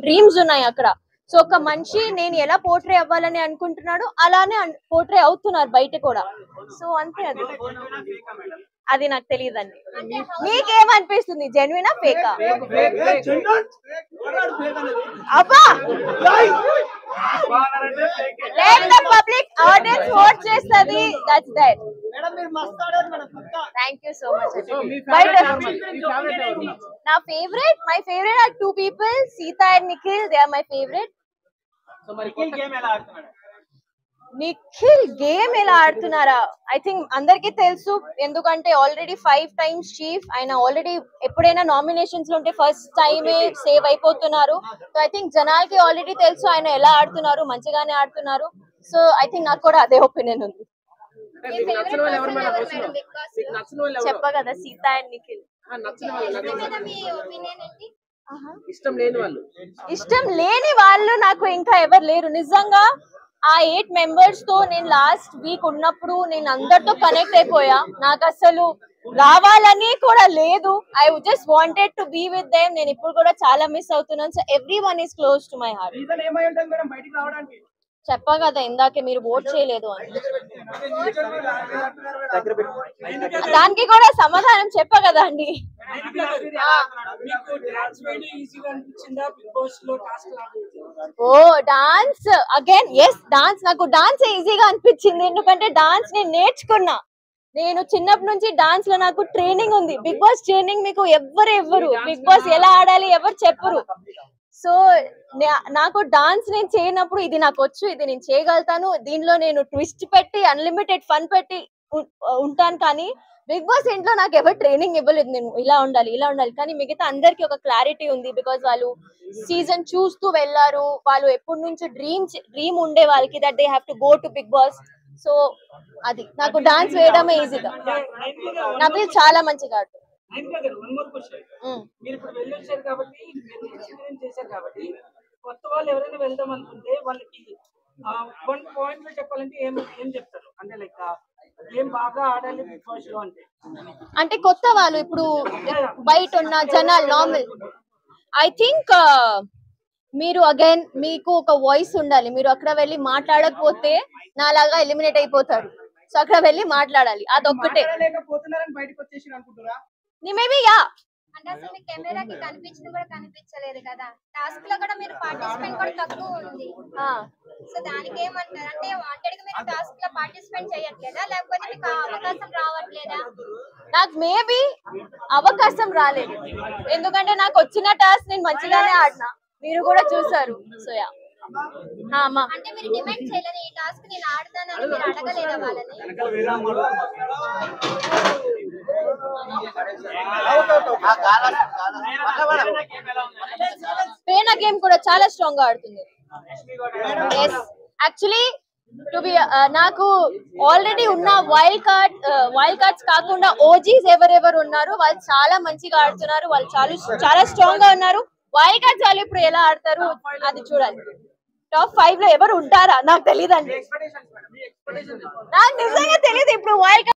Dreams ఉన్నాయి అక్కడ. So ఒక మనిషి నేను ఎలా పోర్ట్రే అవ్వాలని అనుకుంటున్నాడు అలానే పోర్ట్రే అవుతున్నారు బయట కూడా. సో అంతే, అది నాకు తెలియదండి. మీకేమనిపిస్తుంది, జెన్యునా ఫేకా? అబ్బా, let the public audience vote చేస్తది. That's that. Thank you so much. నా favourite, my favorite are two people, Seetha and Nikhil. They are my favorite. Nikhil game ఎలా ఆడుతున్నారా? ఐ థింక్ అందరికి తెలుసు, ఎందుకంటే ఆల్రెడీ 5 times చీఫ్. ఆయన ఆల్రెడీ ఎప్పుడైనా nominations లో ఉంటే ఫస్ట్ టైమే సేవ్ అయిపోతున్నారు. సో ఐ థింక్ జనాలకి ఆల్రెడీ తెలుసు ఆయన ఎలా ఆడుతున్నారు, మంచిగానే ఆడుతున్నారు. సో ఐ థింక్ నాకు కూడా అదే ఒపీనియన్ ఉంది. చెప్ప కదా, సీత అండ్ నిఖిల్. ఇష్టం లేని వాళ్ళు నాకు ఇంకా ఎవరు లేరు నిజంగా. ఆ 8 members తో నేను లాస్ట్ వీక్ ఉన్నప్పుడు నేను అందరితో కనెక్ట్ అయిపోయా. నాకు అసలు రావాలని కూడా లేదు. I just wanted to be with them. నేను ఇప్పుడు కూడా చాలా మిస్ అవుతున్నాను. So everyone is close to my heart. చెప్పా కదా ఇందాకే, మీరు ఓట్ చేయలేదు అని. దానికి కూడా సమాధానం చెప్పా కదా అండి. ఓ డాన్స్ అగైన్, ఎస్ డాన్స్. నాకు డాన్స్ ఈజీగా అనిపించింది, ఎందుకంటే డాన్స్ నేను నేర్చుకున్నా. నేను చిన్నప్పటి నుంచి డాన్స్ లో నాకు ట్రైనింగ్ ఉంది. బిగ్ బాస్ ట్రైనింగ్ మీకు ఎవ్వరు బిగ్ బాస్ ఎలా ఆడాలి ఎవరు చెప్పరు. సో నాకు డాన్స్ నేను చేయనప్పుడు ఇది నాకు వచ్చు, ఇది నేను చేయగలుగుతాను, దీనిలో నేను ట్విస్ట్ పెట్టి అన్లిమిటెడ్ ఫన్ పెట్టి ఉంటాను. కానీ బిగ్ బాస్ ఇంట్లో నాకు ఎవరు ట్రైనింగ్ ఇవ్వలేదు, నేను ఇలా ఉండాలి. కానీ మిగతా అందరికి ఒక క్లారిటీ ఉంది, బికాస్ వాళ్ళు సీజన్ చూస్తూ వెళ్ళారు. వాళ్ళు ఎప్పటి నుంచి డ్రీమ్ ఉండే వాళ్ళకి that they have to go to Bigg Boss. So అది నాకు డాన్స్ వేయడమే ఈజీగా. నబీల్ చాలా మంచిగా ఆడుతుంది. మీరు ఇప్పుడు వెళ్ళొచ్చారు కాబట్టి, ఎక్స్పీరియన్స్ చేశారు కాబట్టి, కొత్త వాళ్ళు ఎవరైనా వెళ్దాం అనుకుంటే వాళ్ళకి 1 point లో చెప్పాలంటే ఏం చెప్తారు? అంటే లైక్ ఏం బాగా ఆడాలి బిగ్ బాస్ లో అంటే కొత్త వాళ్ళు ఇప్పుడు బయట ఉన్న జనాలు నార్మల్. ఐ థింక్ మీరు అగైన్ మీకు ఒక వాయిస్ ఉండాలి. మీరు అక్కడ వెళ్ళి మాట్లాడకపోతే నాలాగా ఎలిమినేట్ అయిపోతారు. సో అక్కడ వెళ్ళి మాట్లాడాలి, అదొక్కటే. మేబీ యా, అంటే అసలు మీ కెమెరాకి కనిపించింది కూడా కనిపించలేదు కదా. టాస్క్ లో కూడా మీరు పార్టిసిపేట్ కూడా తక్కువ ఉంది. సో దానికి ఏమంటారు? అంటే వాంటెడ్ గా మీరు టాస్క్ లో పార్టిసిపేట్ చేయట్లేదా, లేకపోతే మీకు అవకాశం రావట్లేదా? నాకు మేబీ అవకాశం రాలేదు, ఎందుకంటే నాకు వచ్చిన టాస్క్ నేను మంచిగానే ఆడినా, మీరు కూడా చూసారు. సో యా, అంటే మీరు డిమాండ్ చేయలేదు ఈ టాస్క్ నేను ఆడతానని, మీరు అడగలేదా వాళ్ళని? పేనా గేమ్ కూడా చాలా స్ట్రాంగ్ గా ఆడుతుంది. యాక్చువల్లీ టు బి నాకు ఆల్రెడీ ఉన్న వైల్డ్ కార్డ్స్ కాకుండా ఓజీస్ ఎవరెవరు ఉన్నారు వాళ్ళు చాలా మంచిగా ఆడుతున్నారు. వాళ్ళు చాలా స్ట్రాంగ్ గా ఉన్నారు. వైల్డ్ కార్డ్స్ వాళ్ళు ఇప్పుడు ఎలా ఆడతారు అది చూడాలి. టాప్ 5 లో ఎవరు ఉంటారా నాకు తెలియదండి, నాకు నిజంగా తెలియదు ఇప్పుడు వైల్డ్